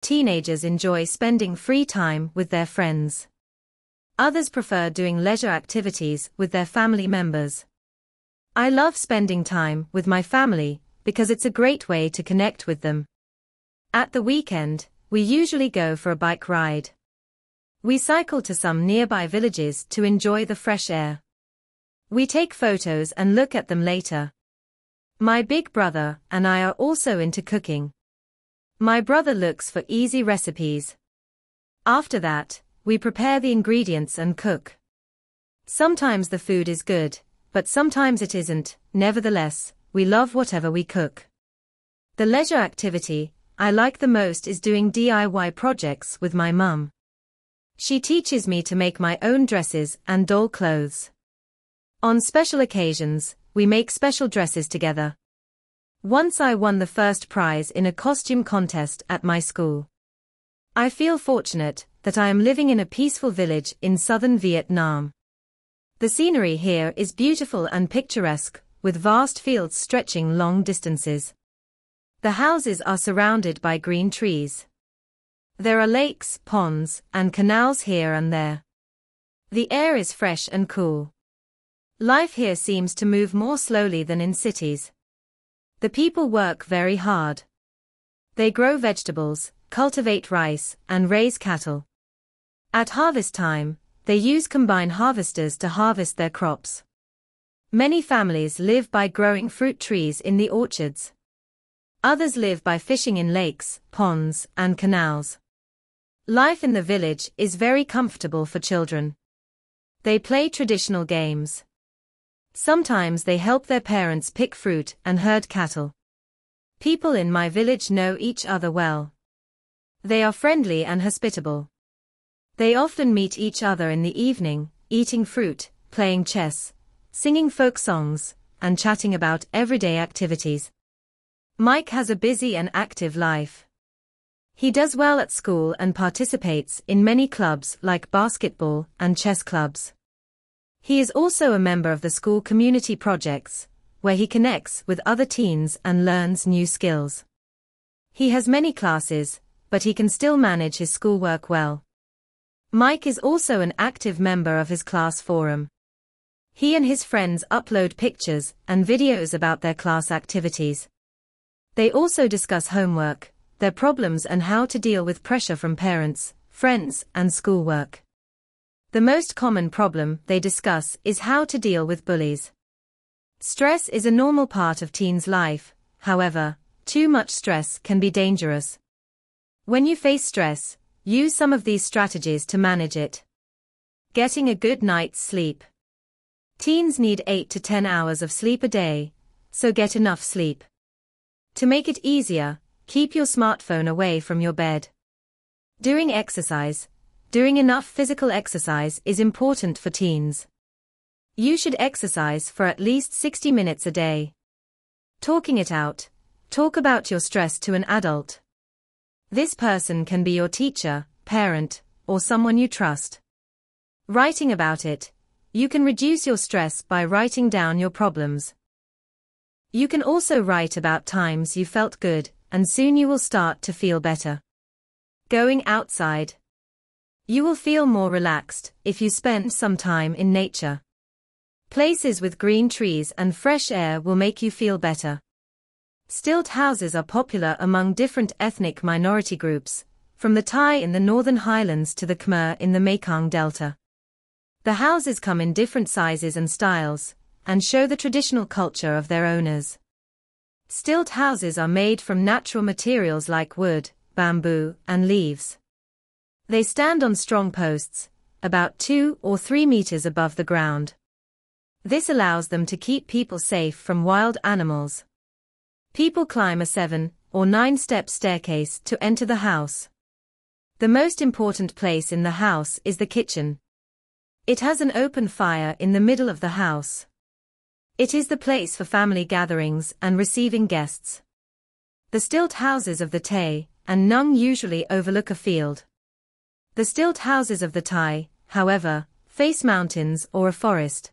teenagers enjoy spending free time with their friends. Others prefer doing leisure activities with their family members. I love spending time with my family because it's a great way to connect with them. At the weekend, we usually go for a bike ride. We cycle to some nearby villages to enjoy the fresh air. We take photos and look at them later. My big brother and I are also into cooking. My brother looks for easy recipes. After that, we prepare the ingredients and cook. Sometimes the food is good, but sometimes it isn't. Nevertheless, we love whatever we cook. The leisure activity I like the most is doing DIY projects with my mum. She teaches me to make my own dresses and doll clothes. On special occasions, we make special dresses together. Once I won the first prize in a costume contest at my school. I feel fortunate that I am living in a peaceful village in southern Vietnam. The scenery here is beautiful and picturesque, with vast fields stretching long distances. The houses are surrounded by green trees. There are lakes, ponds, and canals here and there. The air is fresh and cool. Life here seems to move more slowly than in cities. The people work very hard. They grow vegetables, cultivate rice, and raise cattle. At harvest time, they use combine harvesters to harvest their crops. Many families live by growing fruit trees in the orchards. Others live by fishing in lakes, ponds, and canals. Life in the village is very comfortable for children. They play traditional games. Sometimes they help their parents pick fruit and herd cattle. People in my village know each other well. They are friendly and hospitable. They often meet each other in the evening, eating fruit, playing chess, singing folk songs, and chatting about everyday activities. Mike has a busy and active life. He does well at school and participates in many clubs like basketball and chess clubs. He is also a member of the school community projects, where he connects with other teens and learns new skills. He has many classes, but he can still manage his schoolwork well. Mike is also an active member of his class forum. He and his friends upload pictures and videos about their class activities. They also discuss homework, their problems and how to deal with pressure from parents, friends, and schoolwork. The most common problem they discuss is how to deal with bullies. Stress is a normal part of teens' life, however, too much stress can be dangerous. When you face stress, use some of these strategies to manage it. Getting a good night's sleep. Teens need 8 to 10 hours of sleep a day, so get enough sleep. To make it easier, keep your smartphone away from your bed. Doing exercise. Doing enough physical exercise is important for teens. You should exercise for at least 60 minutes a day. Talking it out. Talk about your stress to an adult. This person can be your teacher, parent, or someone you trust. Writing about it. You can reduce your stress by writing down your problems. You can also write about times you felt good, and soon you will start to feel better. Going outside. You will feel more relaxed if you spend some time in nature. Places with green trees and fresh air will make you feel better. Stilt houses are popular among different ethnic minority groups, from the Thai in the Northern Highlands to the Khmer in the Mekong Delta. The houses come in different sizes and styles, and show the traditional culture of their owners. Stilt houses are made from natural materials like wood, bamboo, and leaves. They stand on strong posts, about 2 or 3 meters above the ground. This allows them to keep people safe from wild animals. People climb a 7 or 9-step staircase to enter the house. The most important place in the house is the kitchen. It has an open fire in the middle of the house. It is the place for family gatherings and receiving guests. The stilt houses of the Tay and Nung usually overlook a field. The stilt houses of the Thai, however, face mountains or a forest.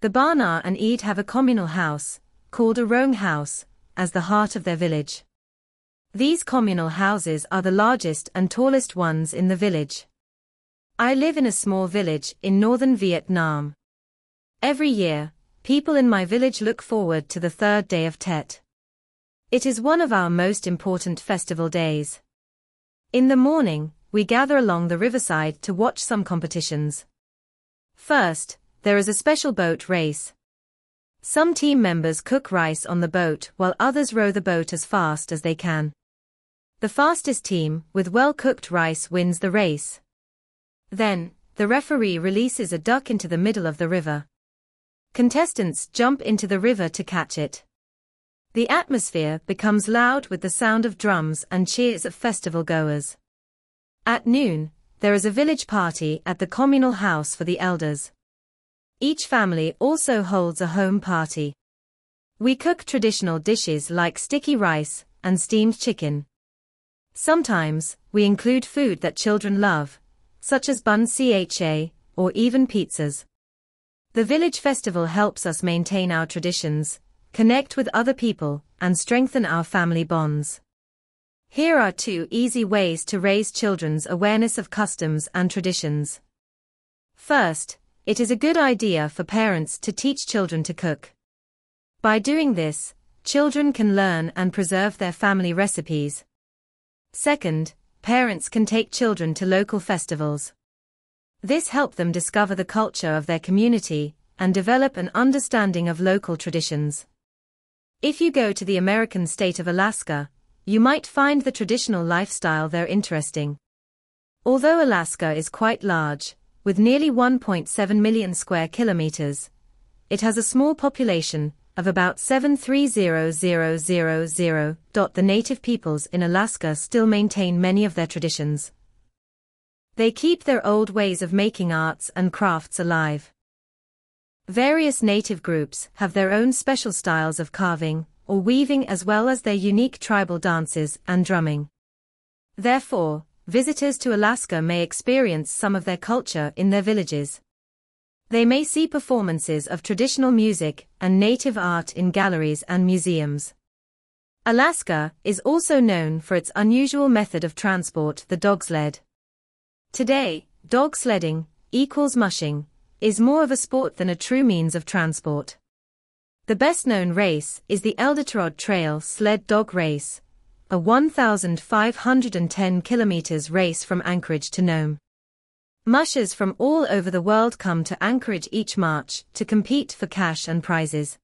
The Bana and Eid have a communal house, called a Rong house, as the heart of their village. These communal houses are the largest and tallest ones in the village. I live in a small village in northern Vietnam. Every year, people in my village look forward to the third day of Tet. It is one of our most important festival days. In the morning, we gather along the riverside to watch some competitions. First, there is a special boat race. Some team members cook rice on the boat while others row the boat as fast as they can. The fastest team, with well-cooked rice, wins the race. Then, the referee releases a duck into the middle of the river. Contestants jump into the river to catch it. The atmosphere becomes loud with the sound of drums and cheers of festival goers. At noon, there is a village party at the communal house for the elders. Each family also holds a home party. We cook traditional dishes like sticky rice and steamed chicken. Sometimes, we include food that children love, such as bun cha, or even pizzas. The village festival helps us maintain our traditions, connect with other people, and strengthen our family bonds. Here are 2 easy ways to raise children's awareness of customs and traditions. First, it is a good idea for parents to teach children to cook. By doing this, children can learn and preserve their family recipes. Second, parents can take children to local festivals. This helps them discover the culture of their community and develop an understanding of local traditions. If you go to the American state of Alaska, you might find the traditional lifestyle there interesting. Although Alaska is quite large, with nearly 1.7 million square kilometers, it has a small population of about 730,000. The native peoples in Alaska still maintain many of their traditions. They keep their old ways of making arts and crafts alive. Various native groups have their own special styles of carving or weaving, as well as their unique tribal dances and drumming. Therefore, visitors to Alaska may experience some of their culture in their villages. They may see performances of traditional music and native art in galleries and museums. Alaska is also known for its unusual method of transport, the dog sled. Today, dog sledding, equals mushing, is more of a sport than a true means of transport. The best-known race is the Iditarod Trail Sled Dog Race, a 1,510 kilometers race from Anchorage to Nome. Mushers from all over the world come to Anchorage each March to compete for cash and prizes.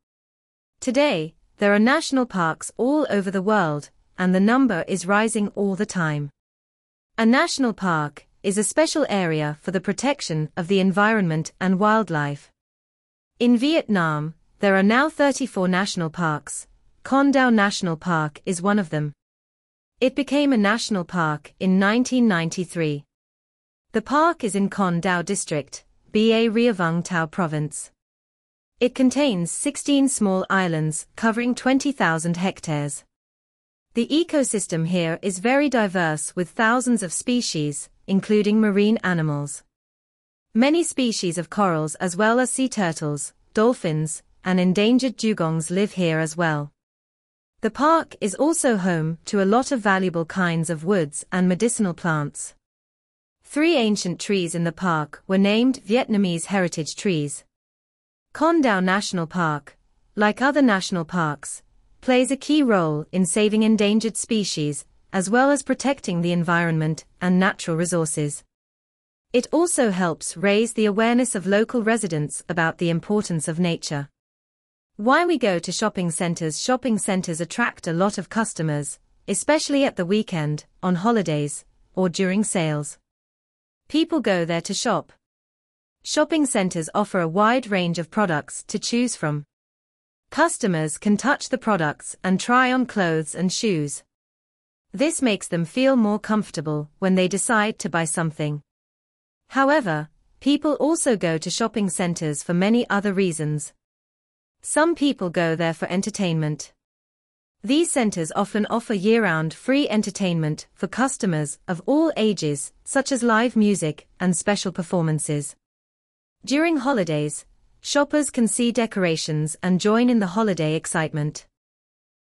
Today, there are national parks all over the world, and the number is rising all the time. A national park is a special area for the protection of the environment and wildlife. In Vietnam, there are now 34 national parks. Con Dao National Park is one of them. It became a national park in 1993. The park is in Con Dao District, Ba Ria Vung Tau Province. It contains 16 small islands covering 20,000 hectares. The ecosystem here is very diverse with thousands of species, including marine animals. Many species of corals as well as sea turtles, dolphins, and endangered dugongs live here as well. The park is also home to a lot of valuable kinds of woods and medicinal plants. 3 ancient trees in the park were named Vietnamese heritage trees. Con Dao National Park, like other national parks, plays a key role in saving endangered species, as well as protecting the environment and natural resources. It also helps raise the awareness of local residents about the importance of nature. Why we go to shopping centers? Shopping centers attract a lot of customers, especially at the weekend, on holidays, or during sales. People go there to shop. Shopping centers offer a wide range of products to choose from. Customers can touch the products and try on clothes and shoes. This makes them feel more comfortable when they decide to buy something. However, people also go to shopping centers for many other reasons. Some people go there for entertainment. These centers often offer year-round free entertainment for customers of all ages, such as live music and special performances. During holidays, shoppers can see decorations and join in the holiday excitement.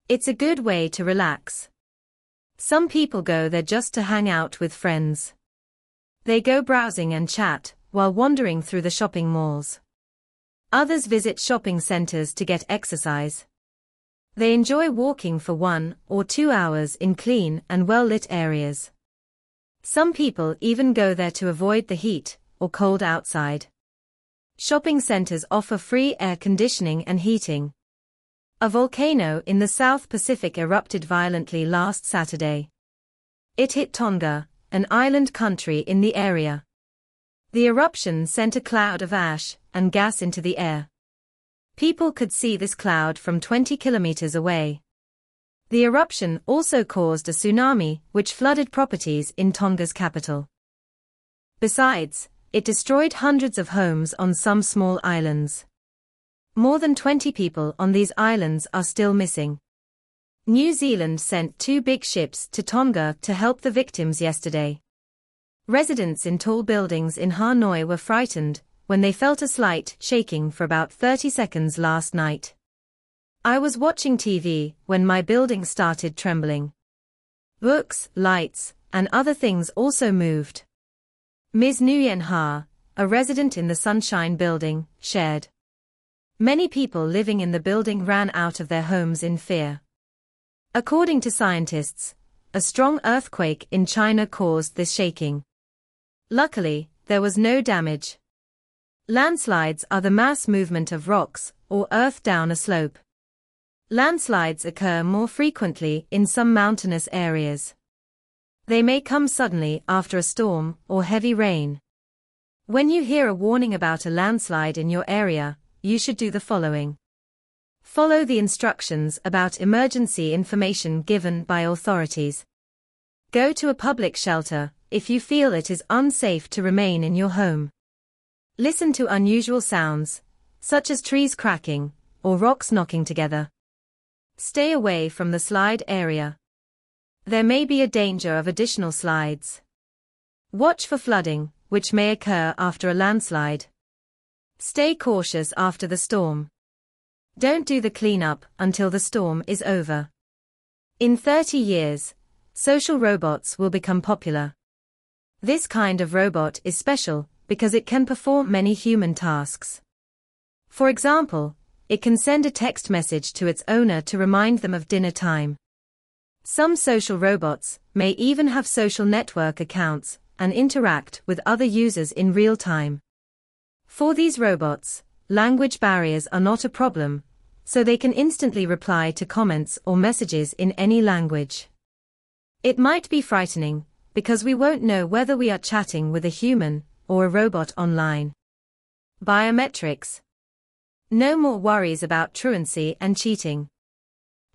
It's a good way to relax. Some people go there just to hang out with friends. They go browsing and chat while wandering through the shopping malls. Others visit shopping centers to get exercise. They enjoy walking for 1 or 2 hours in clean and well-lit areas. Some people even go there to avoid the heat or cold outside. Shopping centers offer free air conditioning and heating. A volcano in the South Pacific erupted violently last Saturday. It hit Tonga, an island country in the area. The eruption sent a cloud of ash and gas into the air. People could see this cloud from 20 kilometers away. The eruption also caused a tsunami which flooded properties in Tonga's capital. Besides, it destroyed hundreds of homes on some small islands. More than 20 people on these islands are still missing. New Zealand sent 2 big ships to Tonga to help the victims yesterday. Residents in tall buildings in Hanoi were frightened when they felt a slight shaking for about 30 seconds last night. I was watching TV when my building started trembling. Books, lights, and other things also moved. Ms. Nguyen Ha, a resident in the Sunshine Building, shared. Many people living in the building ran out of their homes in fear. According to scientists, a strong earthquake in China caused this shaking. Luckily, there was no damage. Landslides are the mass movement of rocks or earth down a slope. Landslides occur more frequently in some mountainous areas. They may come suddenly after a storm or heavy rain. When you hear a warning about a landslide in your area, you should do the following. Follow the instructions about emergency information given by authorities. Go to a public shelter if you feel it is unsafe to remain in your home. Listen to unusual sounds, such as trees cracking or rocks knocking together. Stay away from the slide area. There may be a danger of additional slides. Watch for flooding, which may occur after a landslide. Stay cautious after the storm. Don't do the cleanup until the storm is over. In 30 years, social robots will become popular. This kind of robot is special because it can perform many human tasks. For example, it can send a text message to its owner to remind them of dinner time. Some social robots may even have social network accounts and interact with other users in real time. For these robots, language barriers are not a problem, so they can instantly reply to comments or messages in any language. It might be frightening, because we won't know whether we are chatting with a human or a robot online. Biometrics. No more worries about truancy and cheating.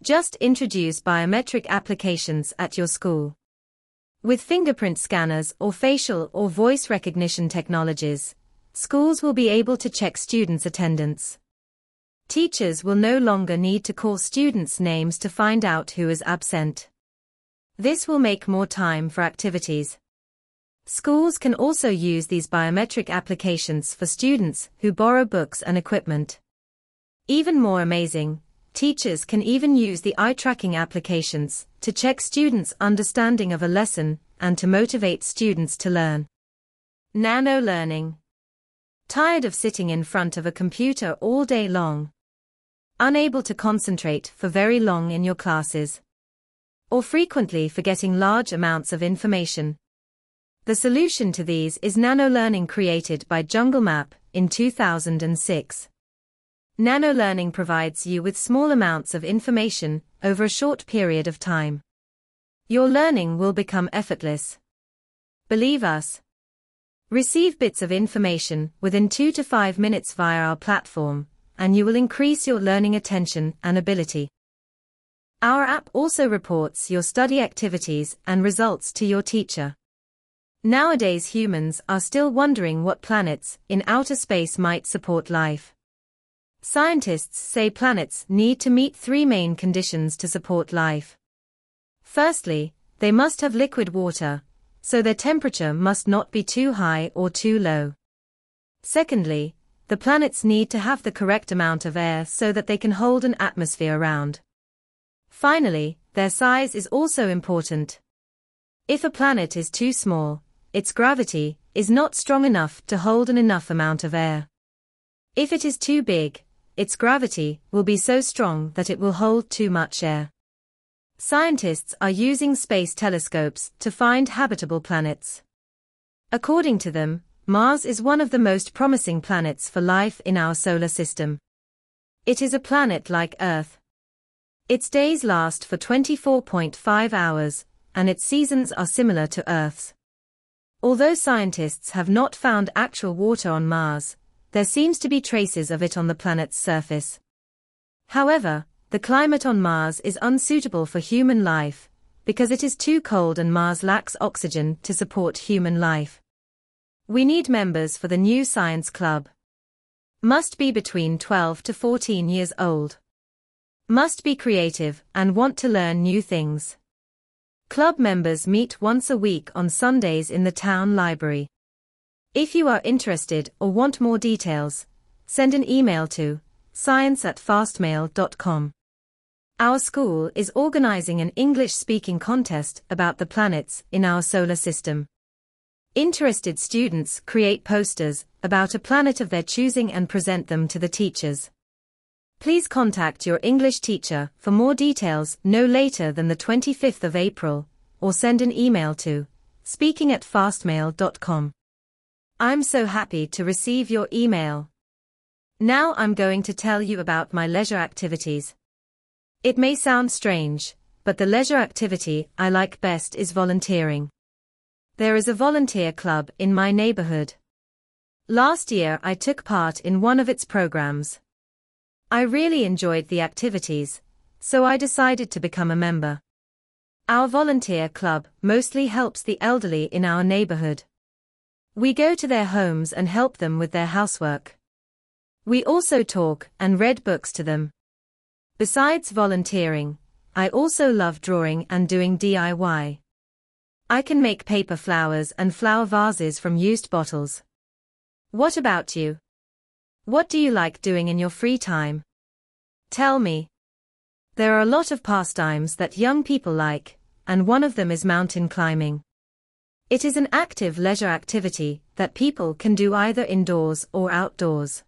Just introduce biometric applications at your school. With fingerprint scanners or facial or voice recognition technologies, schools will be able to check students' attendance. Teachers will no longer need to call students' names to find out who is absent. This will make more time for activities. Schools can also use these biometric applications for students who borrow books and equipment. Even more amazing, teachers can even use the eye-tracking applications to check students' understanding of a lesson and to motivate students to learn. Nano learning. Tired of sitting in front of a computer all day long? Unable to concentrate for very long in your classes? Or frequently forgetting large amounts of information? The solution to these is nano-learning, created by Jungle Map in 2006. Nano-learning provides you with small amounts of information over a short period of time. Your learning will become effortless. Believe us. Receive bits of information within 2 to 5 minutes via our platform, and you will increase your learning attention and ability. Our app also reports your study activities and results to your teacher. Nowadays humans are still wondering what planets in outer space might support life. Scientists say planets need to meet 3 main conditions to support life. Firstly, they must have liquid water, so their temperature must not be too high or too low. Secondly, the planets need to have the correct amount of air so that they can hold an atmosphere around. Finally, their size is also important. If a planet is too small, its gravity is not strong enough to hold enough amount of air. If it is too big, its gravity will be so strong that it will hold too much air. Scientists are using space telescopes to find habitable planets. According to them, Mars is one of the most promising planets for life in our solar system. It is a planet like Earth. Its days last for 24.5 hours, and its seasons are similar to Earth's. Although scientists have not found actual water on Mars, there seems to be traces of it on the planet's surface. However, the climate on Mars is unsuitable for human life, because it is too cold and Mars lacks oxygen to support human life. We need members for the new science club. Must be between 12 to 14 years old. Must be creative and want to learn new things. Club members meet once a week on Sundays in the town library. If you are interested or want more details, send an email to science@fastmail.com. Our school is organizing an English-speaking contest about the planets in our solar system. Interested students create posters about a planet of their choosing and present them to the teachers. Please contact your English teacher for more details no later than the 25th of April, or send an email to speaking@fastmail.com. I'm so happy to receive your email. Now I'm going to tell you about my leisure activities. It may sound strange, but the leisure activity I like best is volunteering. There is a volunteer club in my neighborhood. Last year I took part in one of its programs. I really enjoyed the activities, so I decided to become a member. Our volunteer club mostly helps the elderly in our neighborhood. We go to their homes and help them with their housework. We also talk and read books to them. Besides volunteering, I also love drawing and doing DIY. I can make paper flowers and flower vases from used bottles. What about you? What do you like doing in your free time? Tell me. There are a lot of pastimes that young people like, and one of them is mountain climbing. It is an active leisure activity that people can do either indoors or outdoors.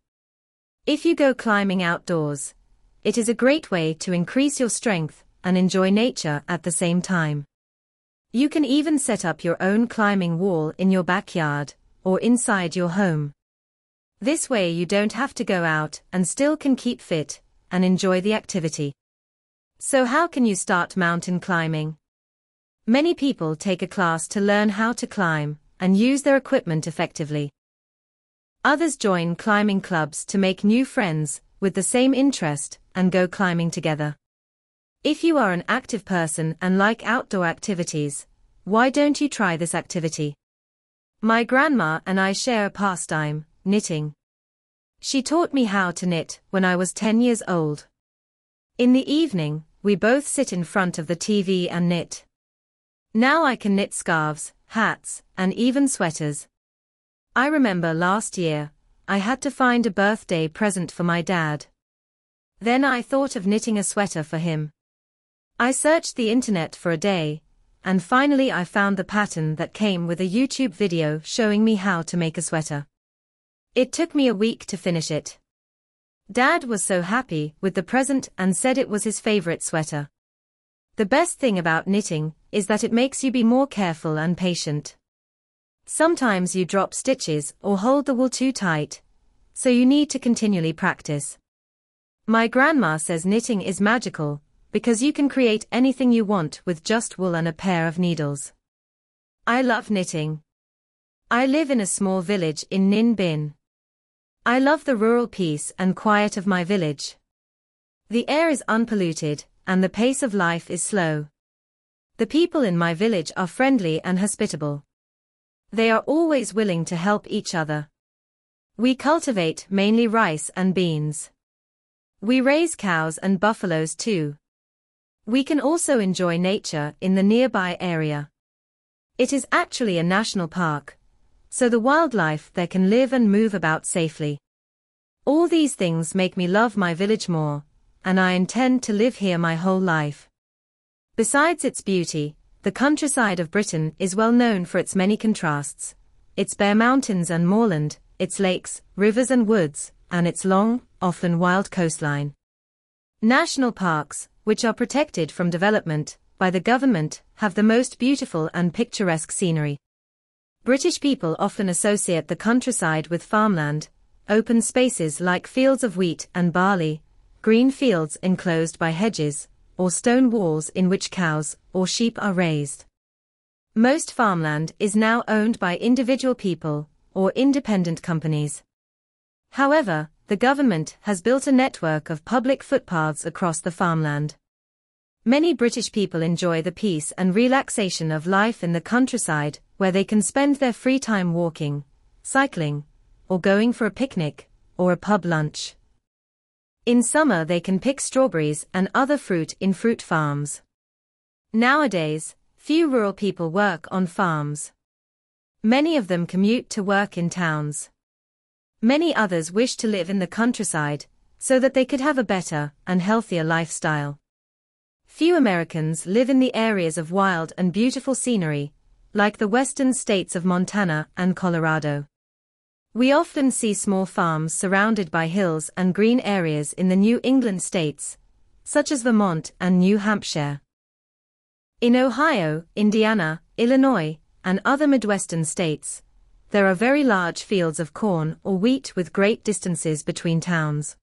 If you go climbing outdoors, it is a great way to increase your strength and enjoy nature at the same time. You can even set up your own climbing wall in your backyard, or inside your home. This way you don't have to go out and still can keep fit and enjoy the activity. So how can you start mountain climbing? Many people take a class to learn how to climb and use their equipment effectively. Others join climbing clubs to make new friends with the same interest and go climbing together. If you are an active person and like outdoor activities, why don't you try this activity? My grandma and I share a pastime, knitting. She taught me how to knit when I was 10 years old. In the evening, we both sit in front of the TV and knit. Now I can knit scarves, hats, and even sweaters. I remember last year, I had to find a birthday present for my dad. Then I thought of knitting a sweater for him. I searched the internet for a day, and finally I found the pattern that came with a YouTube video showing me how to make a sweater. It took me a week to finish it. Dad was so happy with the present and said it was his favorite sweater. The best thing about knitting is that it makes you be more careful and patient. Sometimes you drop stitches or hold the wool too tight, so you need to continually practice. My grandma says knitting is magical, because you can create anything you want with just wool and a pair of needles. I love knitting. I live in a small village in Ninh Binh. I love the rural peace and quiet of my village. The air is unpolluted, and the pace of life is slow. The people in my village are friendly and hospitable. They are always willing to help each other. We cultivate mainly rice and beans. We raise cows and buffaloes too. We can also enjoy nature in the nearby area. It is actually a national park, so the wildlife there can live and move about safely. All these things make me love my village more, and I intend to live here my whole life. Besides its beauty, the countryside of Britain is well known for its many contrasts: its bare mountains and moorland, its lakes, rivers and woods, and its long, often wild coastline. National parks, which are protected from development by the government, have the most beautiful and picturesque scenery. British people often associate the countryside with farmland, open spaces like fields of wheat and barley, green fields enclosed by hedges, or stone walls in which cows or sheep are raised. Most farmland is now owned by individual people or independent companies. However, the government has built a network of public footpaths across the farmland. Many British people enjoy the peace and relaxation of life in the countryside, where they can spend their free time walking, cycling, or going for a picnic or a pub lunch. In summer they can pick strawberries and other fruit in fruit farms. Nowadays, few rural people work on farms. Many of them commute to work in towns. Many others wish to live in the countryside, so that they could have a better and healthier lifestyle. Few Americans live in the areas of wild and beautiful scenery, like the western states of Montana and Colorado. We often see small farms surrounded by hills and green areas in the New England states, such as Vermont and New Hampshire. In Ohio, Indiana, Illinois, and other Midwestern states, there are very large fields of corn or wheat with great distances between towns.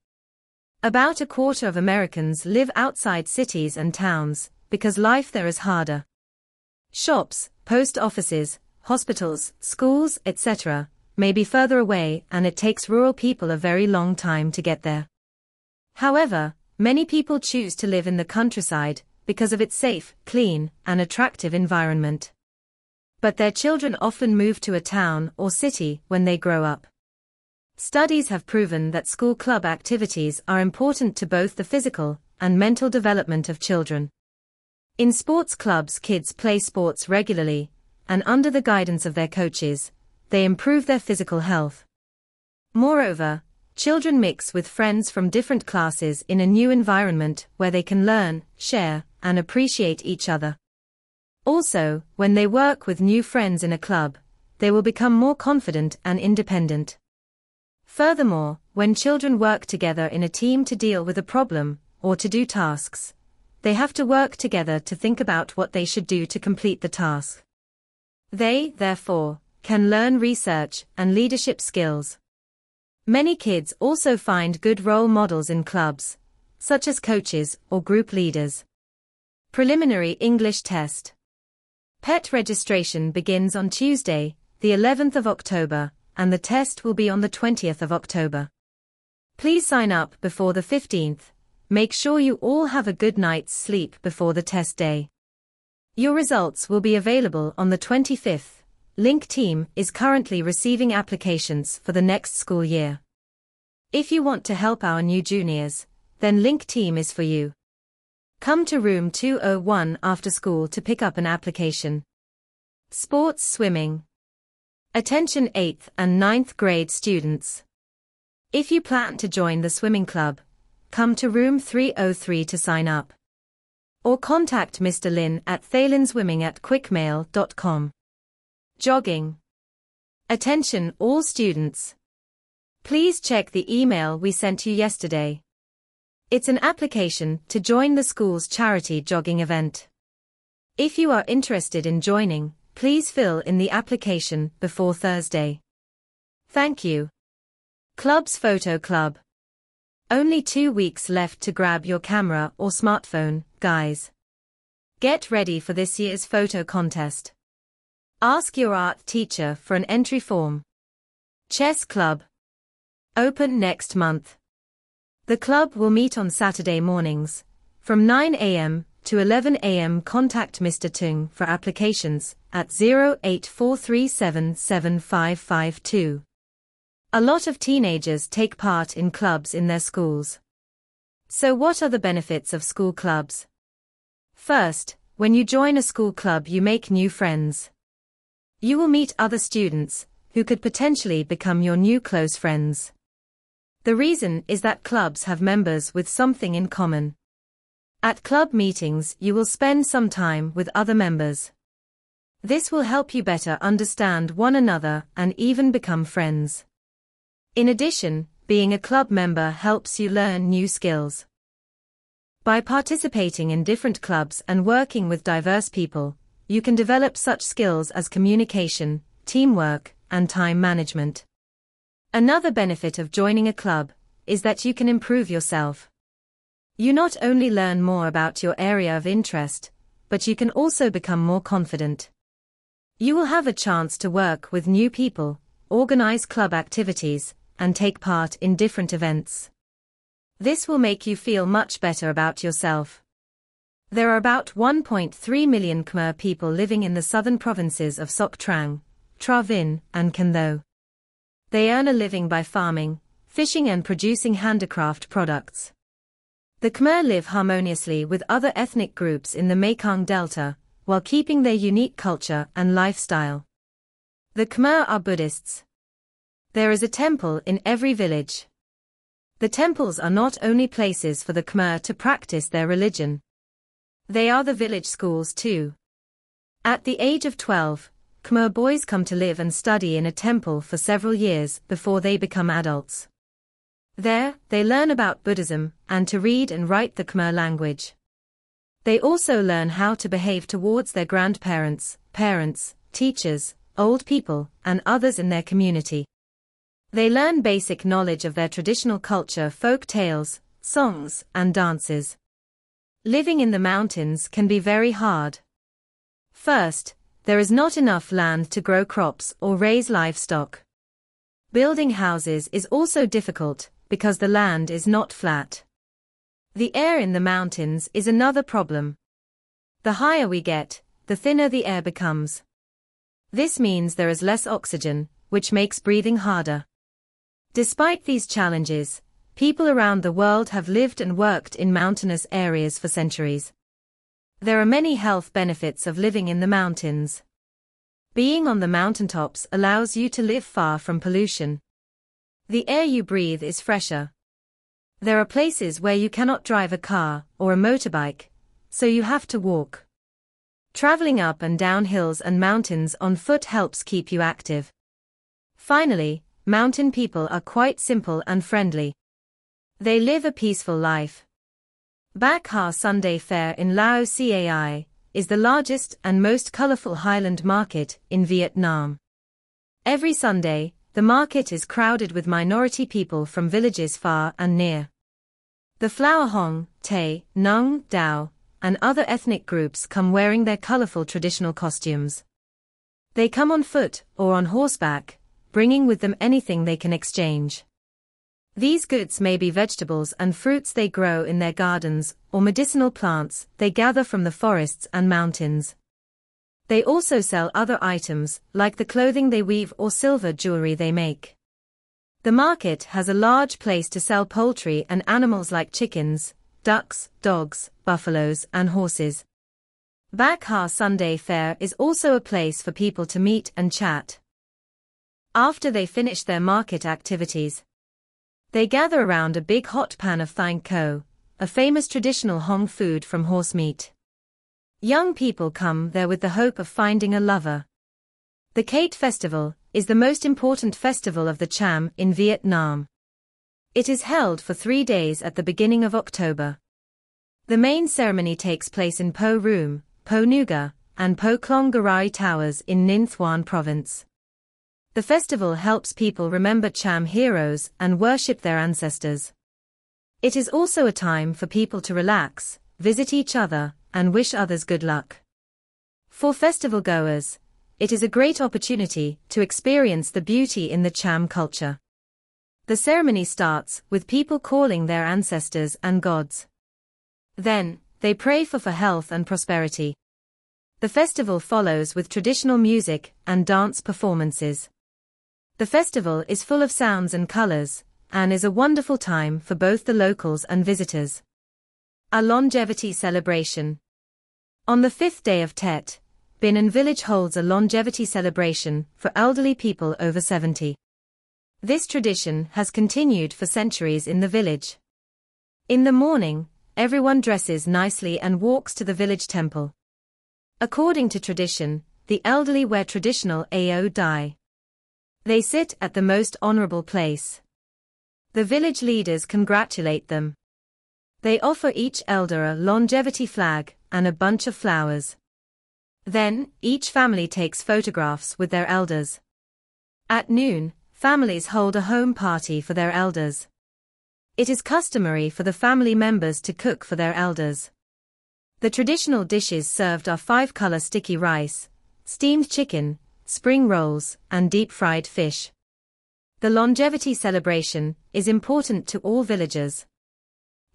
About a quarter of Americans live outside cities and towns, because life there is harder. Shops, post offices, hospitals, schools, etc., may be further away, and it takes rural people a very long time to get there. However, many people choose to live in the countryside because of its safe, clean, and attractive environment. But their children often move to a town or city when they grow up. Studies have proven that school club activities are important to both the physical and mental development of children. In sports clubs, kids play sports regularly, and under the guidance of their coaches, they improve their physical health. Moreover, children mix with friends from different classes in a new environment where they can learn, share, and appreciate each other. Also, when they work with new friends in a club, they will become more confident and independent. Furthermore, when children work together in a team to deal with a problem, or to do tasks, they have to work together to think about what they should do to complete the task. They, therefore, can learn research and leadership skills. Many kids also find good role models in clubs, such as coaches or group leaders. Preliminary English test. PET registration begins on Tuesday, the 11th of October, and the test will be on the 20th of October. Please sign up before the 15th. Make sure you all have a good night's sleep before the test day. Your results will be available on the 25th. Link Team is currently receiving applications for the next school year. If you want to help our new juniors, then Link Team is for you. Come to room 201 after school to pick up an application. Sports swimming. Attention 8th and 9th grade students. If you plan to join the swimming club, come to room 303 to sign up. Or contact Mr. Lin at thalinswimming@quickmail.com. Jogging. Attention all students. Please check the email we sent you yesterday. It's an application to join the school's charity jogging event. If you are interested in joining, please fill in the application before Thursday. Thank you. Club's Photo Club. Only 2 weeks left to grab your camera or smartphone, guys. Get ready for this year's photo contest. Ask your art teacher for an entry form. Chess Club. Open next month. The club will meet on Saturday mornings, from 9 a.m. to 11 a.m. Contact Mr. Tung for applications at 084377552. A lot of teenagers take part in clubs in their schools. So what are the benefits of school clubs? First, when you join a school club you make new friends. You will meet other students, who could potentially become your new close friends. The reason is that clubs have members with something in common. At club meetings, you will spend some time with other members. This will help you better understand one another and even become friends. In addition, being a club member helps you learn new skills. By participating in different clubs and working with diverse people, you can develop such skills as communication, teamwork, and time management. Another benefit of joining a club is that you can improve yourself. You not only learn more about your area of interest, but you can also become more confident. You will have a chance to work with new people, organize club activities, and take part in different events. This will make you feel much better about yourself. There are about 1.3 million Khmer people living in the southern provinces of Sok Trang, Tra Vinh, and Can Tho. They earn a living by farming, fishing and producing handicraft products. The Khmer live harmoniously with other ethnic groups in the Mekong Delta, while keeping their unique culture and lifestyle. The Khmer are Buddhists. There is a temple in every village. The temples are not only places for the Khmer to practice their religion. They are the village schools too. At the age of 12, Khmer boys come to live and study in a temple for several years before they become adults. There, they learn about Buddhism and to read and write the Khmer language. They also learn how to behave towards their grandparents, parents, teachers, old people, and others in their community. They learn basic knowledge of their traditional culture, folk tales, songs, and dances. Living in the mountains can be very hard. First, there is not enough land to grow crops or raise livestock. Building houses is also difficult because the land is not flat. The air in the mountains is another problem. The higher we get, the thinner the air becomes. This means there is less oxygen, which makes breathing harder. Despite these challenges, people around the world have lived and worked in mountainous areas for centuries. There are many health benefits of living in the mountains. Being on the mountaintops allows you to live far from pollution. The air you breathe is fresher. There are places where you cannot drive a car or a motorbike, so you have to walk. Traveling up and down hills and mountains on foot helps keep you active. Finally, mountain people are quite simple and friendly. They live a peaceful life. Bac Ha Sunday Fair in Lao Cai is the largest and most colorful highland market in Vietnam. Every Sunday, the market is crowded with minority people from villages far and near. The Flower Hong, Tay, Nung, Dao, and other ethnic groups come wearing their colorful traditional costumes. They come on foot or on horseback, bringing with them anything they can exchange. These goods may be vegetables and fruits they grow in their gardens, or medicinal plants they gather from the forests and mountains. They also sell other items, like the clothing they weave or silver jewelry they make. The market has a large place to sell poultry and animals like chickens, ducks, dogs, buffaloes, and horses. Bac Ha Sunday Fair is also a place for people to meet and chat. After they finish their market activities, they gather around a big hot pan of Thang Ko, a famous traditional Hong food from horse meat. Young people come there with the hope of finding a lover. The Kate Festival is the most important festival of the Cham in Vietnam. It is held for 3 days at the beginning of October. The main ceremony takes place in Po Room, Po Nuga, and Po Klong Garai Towers in Ninh Thuan Province. The festival helps people remember Cham heroes and worship their ancestors. It is also a time for people to relax, visit each other, and wish others good luck. For festival goers, it is a great opportunity to experience the beauty in the Cham culture. The ceremony starts with people calling their ancestors and gods. Then, they pray for health and prosperity. The festival follows with traditional music and dance performances. The festival is full of sounds and colors, and is a wonderful time for both the locals and visitors. A longevity celebration. On the 5th day of Tet, Binan village holds a longevity celebration for elderly people over 70. This tradition has continued for centuries in the village. In the morning, everyone dresses nicely and walks to the village temple. According to tradition, the elderly wear traditional Ao dye. They sit at the most honorable place. The village leaders congratulate them. They offer each elder a longevity flag and a bunch of flowers. Then, each family takes photographs with their elders. At noon, families hold a home party for their elders. It is customary for the family members to cook for their elders. The traditional dishes served are 5-color sticky rice, steamed chicken, spring rolls, and deep-fried fish. The longevity celebration is important to all villagers.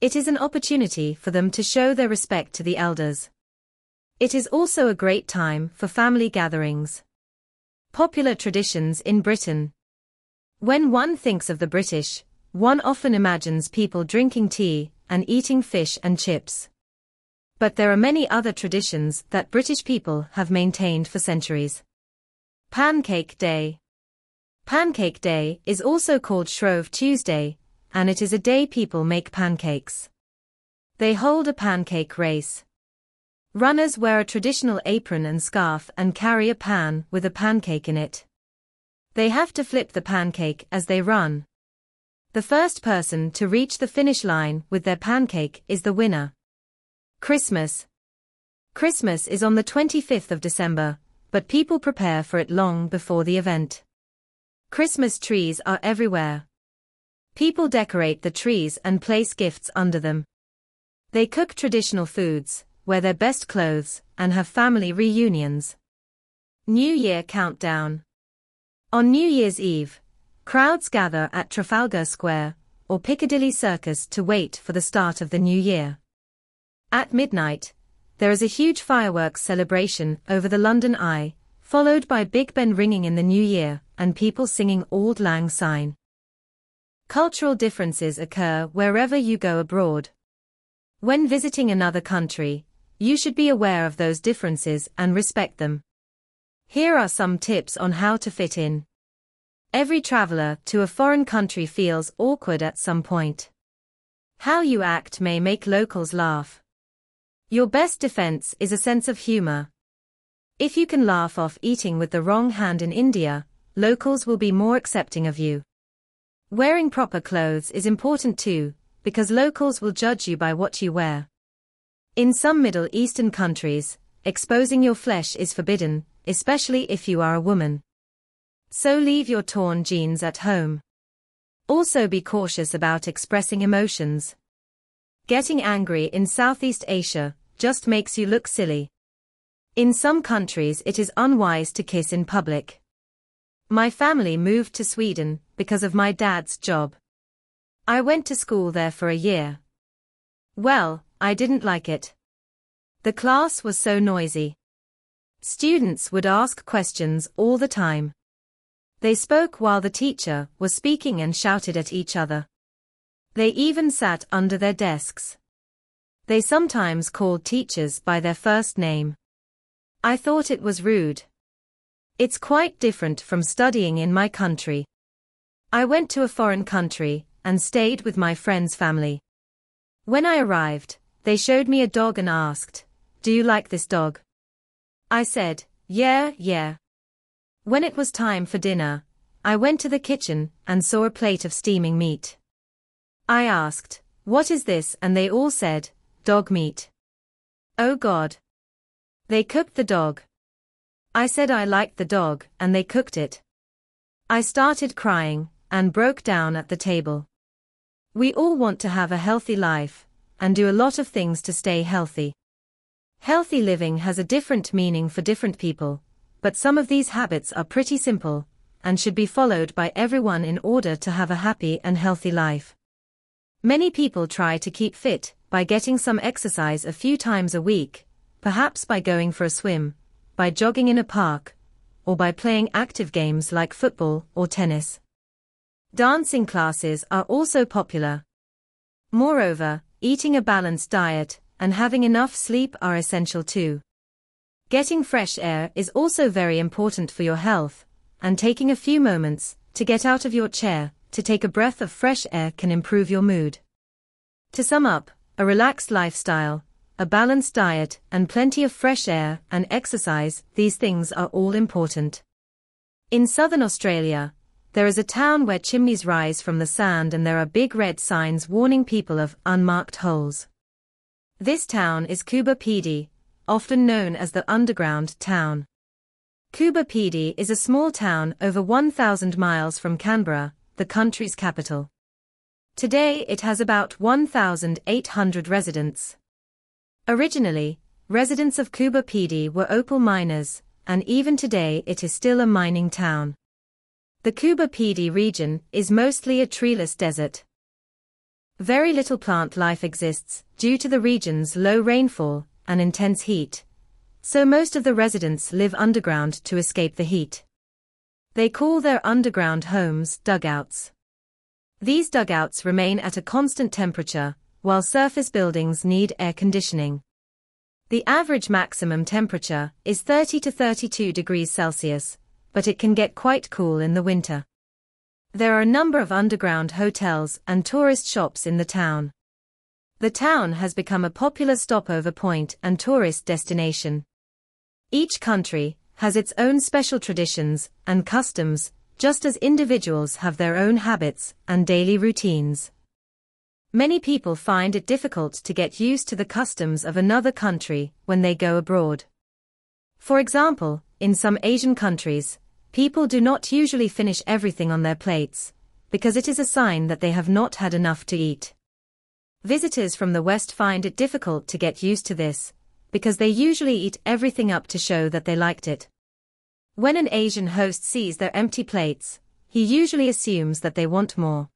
It is an opportunity for them to show their respect to the elders. It is also a great time for family gatherings. Popular traditions in Britain. When one thinks of the British, one often imagines people drinking tea and eating fish and chips. But there are many other traditions that British people have maintained for centuries. Pancake Day. Pancake Day is also called Shrove Tuesday, and it is a day people make pancakes. They hold a pancake race. Runners wear a traditional apron and scarf and carry a pan with a pancake in it. They have to flip the pancake as they run. The first person to reach the finish line with their pancake is the winner. Christmas. Christmas is on the 25th of December, but people prepare for it long before the event. Christmas trees are everywhere. People decorate the trees and place gifts under them. They cook traditional foods, wear their best clothes, and have family reunions. New Year Countdown. On New Year's Eve, crowds gather at Trafalgar Square or Piccadilly Circus to wait for the start of the new year. At midnight, there is a huge fireworks celebration over the London Eye, followed by Big Ben ringing in the new year and people singing Auld Lang Syne. Cultural differences occur wherever you go abroad. When visiting another country, you should be aware of those differences and respect them. Here are some tips on how to fit in. Every traveler to a foreign country feels awkward at some point. How you act may make locals laugh. Your best defense is a sense of humor. If you can laugh off eating with the wrong hand in India, locals will be more accepting of you. Wearing proper clothes is important too, because locals will judge you by what you wear. In some Middle Eastern countries, exposing your flesh is forbidden, especially if you are a woman. So leave your torn jeans at home. Also be cautious about expressing emotions. Getting angry in Southeast Asia just makes you look silly. In some countries it is unwise to kiss in public. My family moved to Sweden because of my dad's job. I went to school there for a year. Well, I didn't like it. The class was so noisy. Students would ask questions all the time. They spoke while the teacher was speaking and shouted at each other. They even sat under their desks. They sometimes called teachers by their first name. I thought it was rude. It's quite different from studying in my country. I went to a foreign country and stayed with my friend's family. When I arrived, they showed me a dog and asked, "Do you like this dog?" I said, Yeah. When it was time for dinner, I went to the kitchen and saw a plate of steaming meat. I asked, "What is this?" and they all said, "Dog meat." Oh God! They cooked the dog. I said I liked the dog and they cooked it. I started crying and broke down at the table. We all want to have a healthy life and do a lot of things to stay healthy. Healthy living has a different meaning for different people, but some of these habits are pretty simple and should be followed by everyone in order to have a happy and healthy life. Many people try to keep fit by getting some exercise a few times a week, perhaps by going for a swim, by jogging in a park, or by playing active games like football or tennis. Dancing classes are also popular. Moreover, eating a balanced diet and having enough sleep are essential too. Getting fresh air is also very important for your health, and taking a few moments to get out of your chair to take a breath of fresh air can improve your mood. To sum up, a relaxed lifestyle, a balanced diet, and plenty of fresh air and exercise. These things are all important. In southern Australia, there is a town where chimneys rise from the sand and there are big red signs warning people of unmarked holes. This town is Coober Pedy, often known as the Underground Town. Coober Pedy is a small town over 1,000 miles from Canberra, the country's capital. Today it has about 1,800 residents. Originally, residents of Coober Pedy were opal miners, and even today it is still a mining town. The Coober Pedy region is mostly a treeless desert. Very little plant life exists due to the region's low rainfall and intense heat, so most of the residents live underground to escape the heat. They call their underground homes dugouts. These dugouts remain at a constant temperature, while surface buildings need air conditioning. The average maximum temperature is 30 to 32 degrees Celsius, but it can get quite cool in the winter. There are a number of underground hotels and tourist shops in the town. The town has become a popular stopover point and tourist destination. Each country has its own special traditions and customs, just as individuals have their own habits and daily routines. Many people find it difficult to get used to the customs of another country when they go abroad. For example, in some Asian countries, people do not usually finish everything on their plates, because it is a sign that they have not had enough to eat. Visitors from the West find it difficult to get used to this, because they usually eat everything up to show that they liked it. When an Asian host sees their empty plates, he usually assumes that they want more.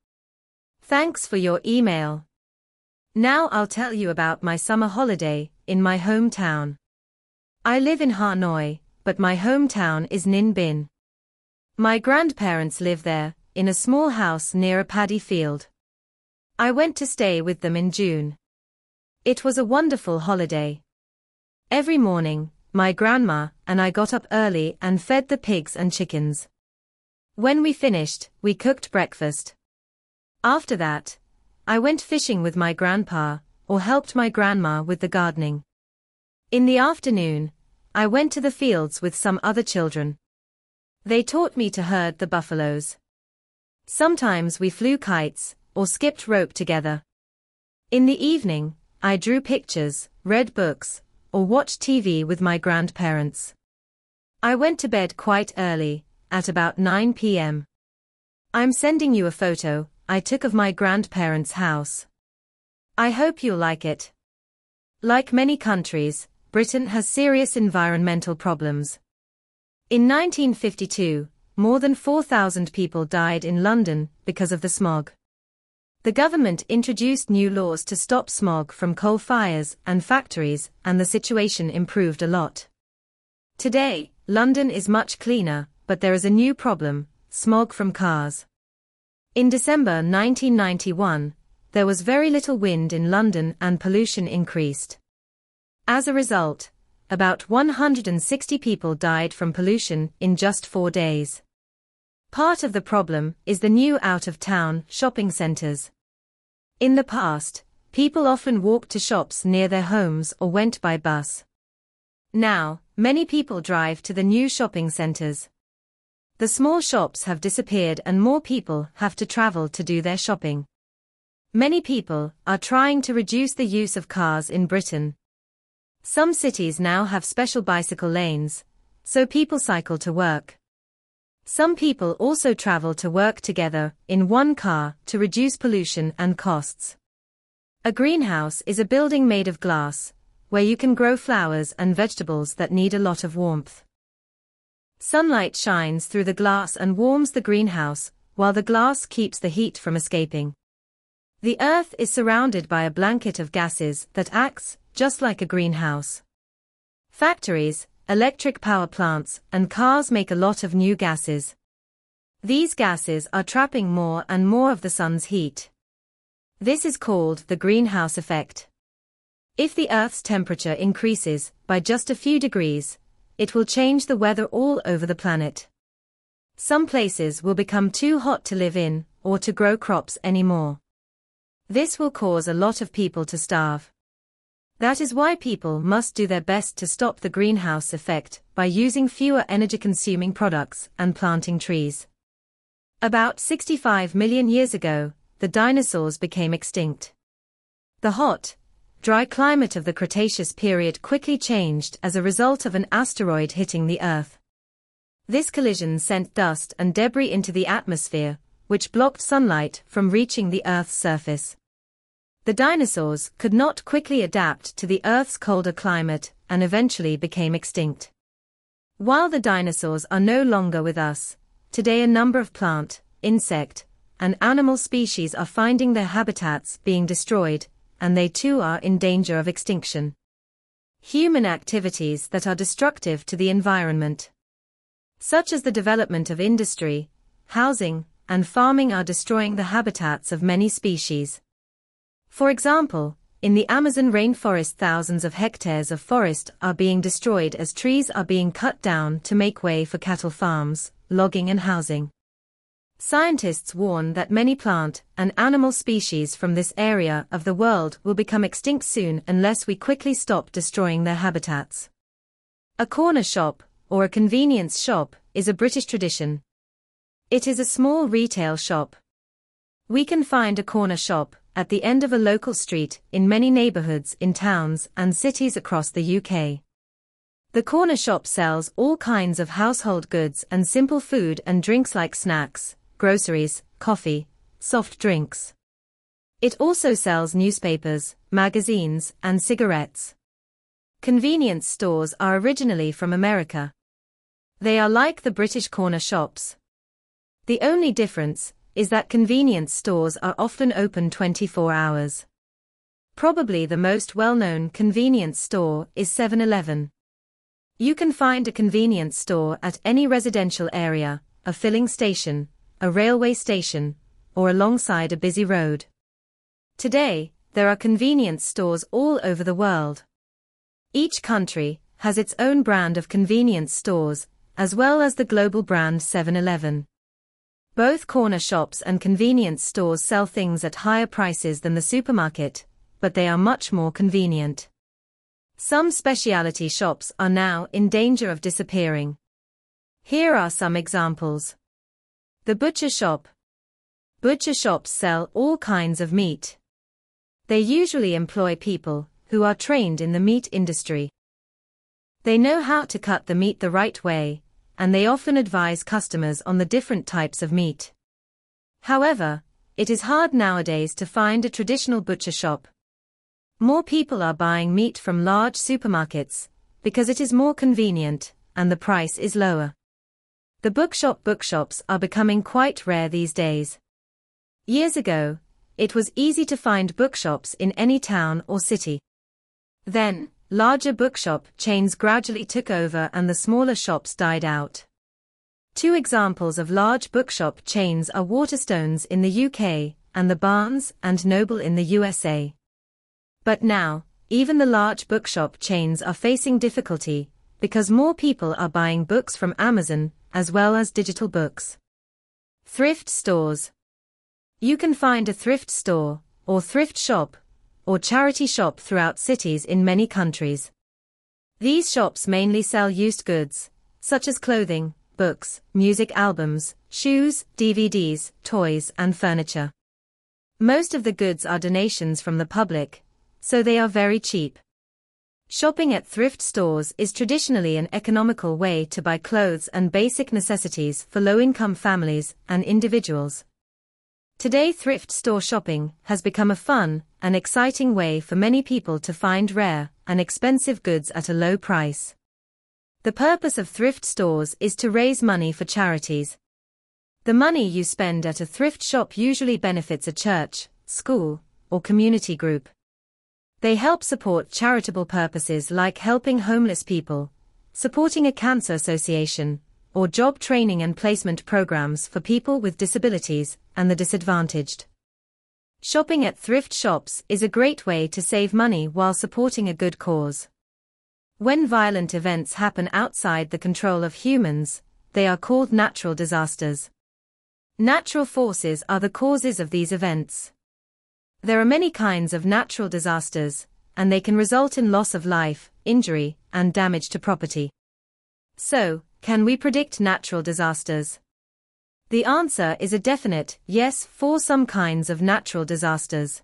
Thanks for your email. Now I'll tell you about my summer holiday in my hometown. I live in Hanoi, but my hometown is Ninh Binh. My grandparents live there, in a small house near a paddy field. I went to stay with them in June. It was a wonderful holiday. Every morning, my grandma and I got up early and fed the pigs and chickens. When we finished, we cooked breakfast. After that, I went fishing with my grandpa, or helped my grandma with the gardening. In the afternoon, I went to the fields with some other children. They taught me to herd the buffaloes. Sometimes we flew kites, or skipped rope together. In the evening, I drew pictures, read books, or watched TV with my grandparents. I went to bed quite early, at about 9 p.m. I'm sending you a photo I took of my grandparents' house. I hope you'll like it. Like many countries, Britain has serious environmental problems. In 1952, more than 4,000 people died in London because of the smog. The government introduced new laws to stop smog from coal fires and factories, and the situation improved a lot. Today, London is much cleaner, but there is a new problem: smog from cars. In December 1991, there was very little wind in London and pollution increased. As a result, about 160 people died from pollution in just 4 days. Part of the problem is the new out-of-town shopping centres. In the past, people often walked to shops near their homes or went by bus. Now, many people drive to the new shopping centres. The small shops have disappeared and more people have to travel to do their shopping. Many people are trying to reduce the use of cars in Britain. Some cities now have special bicycle lanes, so people cycle to work. Some people also travel to work together in one car to reduce pollution and costs. A greenhouse is a building made of glass, where you can grow flowers and vegetables that need a lot of warmth. Sunlight shines through the glass and warms the greenhouse, while the glass keeps the heat from escaping. The earth is surrounded by a blanket of gases that acts just like a greenhouse. Factories, electric power plants, and cars make a lot of new gases. These gases are trapping more and more of the sun's heat. This is called the greenhouse effect. If the Earth's temperature increases by just a few degrees, it will change the weather all over the planet. Some places will become too hot to live in or to grow crops anymore. This will cause a lot of people to starve. That is why people must do their best to stop the greenhouse effect by using fewer energy-consuming products and planting trees. About 65 million years ago, the dinosaurs became extinct. The hot, dry climate of the Cretaceous period quickly changed as a result of an asteroid hitting the Earth. This collision sent dust and debris into the atmosphere, which blocked sunlight from reaching the Earth's surface. The dinosaurs could not quickly adapt to the Earth's colder climate and eventually became extinct. While the dinosaurs are no longer with us, today a number of plant, insect, and animal species are finding their habitats being destroyed, and they too are in danger of extinction. Human activities that are destructive to the environment, such as the development of industry, housing, and farming, are destroying the habitats of many species. For example, in the Amazon rainforest, thousands of hectares of forest are being destroyed as trees are being cut down to make way for cattle farms, logging and housing. Scientists warn that many plant and animal species from this area of the world will become extinct soon unless we quickly stop destroying their habitats. A corner shop, or a convenience shop, is a British tradition. It is a small retail shop. We can find a corner shop at the end of a local street in many neighborhoods in towns and cities across the UK. The corner shop sells all kinds of household goods and simple food and drinks like snacks, groceries, coffee, soft drinks. It also sells newspapers, magazines, and cigarettes. Convenience stores are originally from America. They are like the British corner shops. The only difference is that convenience stores are often open 24 hours. Probably the most well-known convenience store is 7-Eleven. You can find a convenience store at any residential area, a filling station, a railway station, or alongside a busy road. Today, there are convenience stores all over the world. Each country has its own brand of convenience stores, as well as the global brand 7-Eleven. Both corner shops and convenience stores sell things at higher prices than the supermarket, but they are much more convenient. Some specialty shops are now in danger of disappearing. Here are some examples. The butcher shop. Butcher shops sell all kinds of meat. They usually employ people who are trained in the meat industry. They know how to cut the meat the right way, and they often advise customers on the different types of meat. However, it is hard nowadays to find a traditional butcher shop. More people are buying meat from large supermarkets because it is more convenient and the price is lower. The bookshops are becoming quite rare these days. Years ago, it was easy to find bookshops in any town or city. Then, larger bookshop chains gradually took over and the smaller shops died out. Two examples of large bookshop chains are Waterstones in the UK and the Barnes and Noble in the USA. But now, even the large bookshop chains are facing difficulty because more people are buying books from Amazon as well as digital books. Thrift stores. You can find a thrift store, or thrift shop, or charity shop throughout cities in many countries. These shops mainly sell used goods, such as clothing, books, music albums, shoes, DVDs, toys, and furniture. Most of the goods are donations from the public, so they are very cheap. Shopping at thrift stores is traditionally an economical way to buy clothes and basic necessities for low-income families and individuals. Today, thrift store shopping has become a fun and exciting way for many people to find rare and expensive goods at a low price. The purpose of thrift stores is to raise money for charities. The money you spend at a thrift shop usually benefits a church, school, or community group. They help support charitable purposes like helping homeless people, supporting a cancer association, or job training and placement programs for people with disabilities and the disadvantaged. Shopping at thrift shops is a great way to save money while supporting a good cause. When violent events happen outside the control of humans, they are called natural disasters. Natural forces are the causes of these events. There are many kinds of natural disasters, and they can result in loss of life, injury, and damage to property. So, can we predict natural disasters? The answer is a definite yes for some kinds of natural disasters.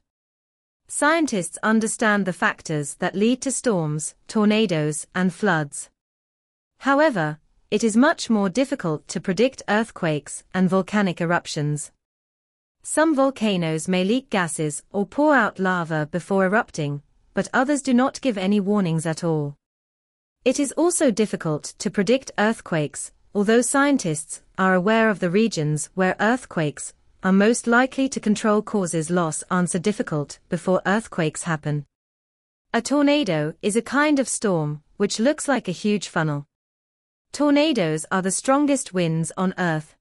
Scientists understand the factors that lead to storms, tornadoes, and floods. However, it is much more difficult to predict earthquakes and volcanic eruptions. Some volcanoes may leak gases or pour out lava before erupting, but others do not give any warnings at all. It is also difficult to predict earthquakes, although scientists are aware of the regions where earthquakes are most likely to control causes loss answer difficult before earthquakes happen. A tornado is a kind of storm which looks like a huge funnel. Tornadoes are the strongest winds on Earth.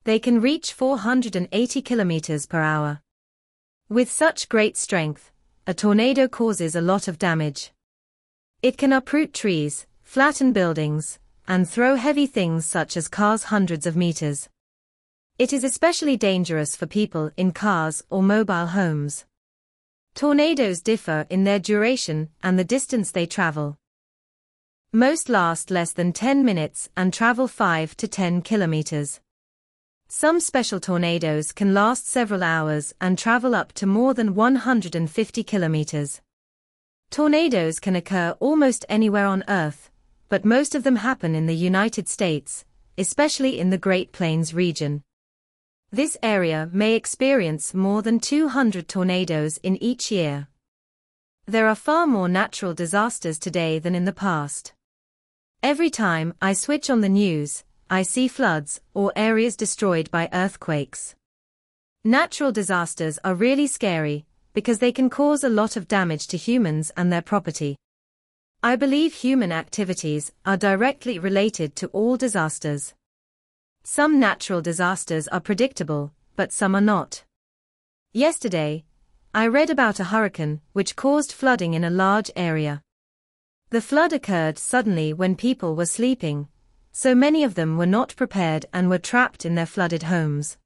They can reach 480 kilometers per hour. With such great strength, a tornado causes a lot of damage. It can uproot trees, flatten buildings, and throw heavy things such as cars hundreds of meters. It is especially dangerous for people in cars or mobile homes. Tornadoes differ in their duration and the distance they travel. Most last less than 10 minutes and travel 5 to 10 kilometers. Some special tornadoes can last several hours and travel up to more than 150 kilometers. Tornadoes can occur almost anywhere on Earth, but most of them happen in the United States, especially in the Great Plains region. This area may experience more than 200 tornadoes in each year. There are far more natural disasters today than in the past. Every time I switch on the news, I see floods or areas destroyed by earthquakes. Natural disasters are really scary because they can cause a lot of damage to humans and their property. I believe human activities are directly related to all disasters. Some natural disasters are predictable, but some are not. Yesterday, I read about a hurricane which caused flooding in a large area. The flood occurred suddenly when people were sleeping, so many of them were not prepared and were trapped in their flooded homes.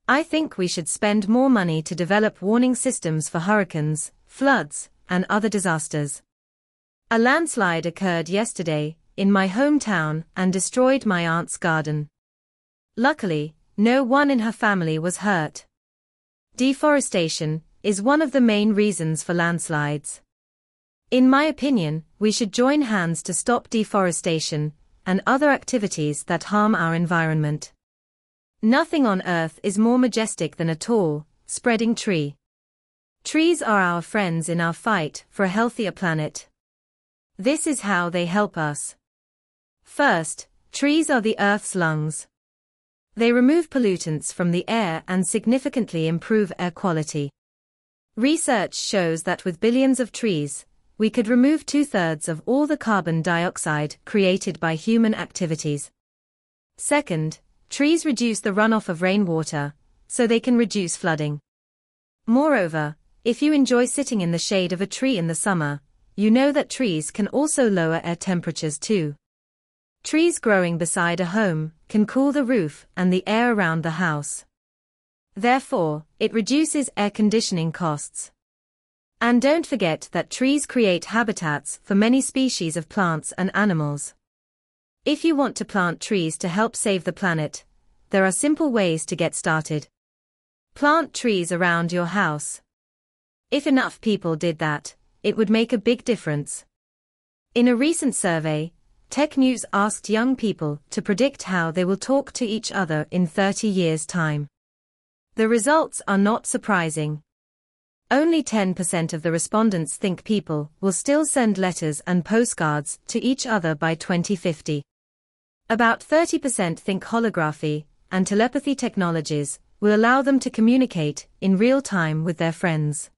I think we should spend more money to develop warning systems for hurricanes, floods, and other disasters. A landslide occurred yesterday in my hometown and destroyed my aunt's garden. Luckily, no one in her family was hurt. Deforestation is one of the main reasons for landslides. In my opinion, we should join hands to stop deforestation and other activities that harm our environment. Nothing on Earth is more majestic than a tall, spreading tree. Trees are our friends in our fight for a healthier planet. This is how they help us. First, trees are the Earth's lungs. They remove pollutants from the air and significantly improve air quality. Research shows that with billions of trees, we could remove 2/3 of all the carbon dioxide created by human activities. Second, trees reduce the runoff of rainwater, so they can reduce flooding. Moreover, if you enjoy sitting in the shade of a tree in the summer, you know that trees can also lower air temperatures too. Trees growing beside a home can cool the roof and the air around the house. Therefore, it reduces air conditioning costs. And don't forget that trees create habitats for many species of plants and animals. If you want to plant trees to help save the planet, there are simple ways to get started. Plant trees around your house. If enough people did that, it would make a big difference. In a recent survey, Tech News asked young people to predict how they will talk to each other in 30 years' time. The results are not surprising. Only 10% of the respondents think people will still send letters and postcards to each other by 2050. About 30% think holography and telepathy technologies will allow them to communicate in real time with their friends.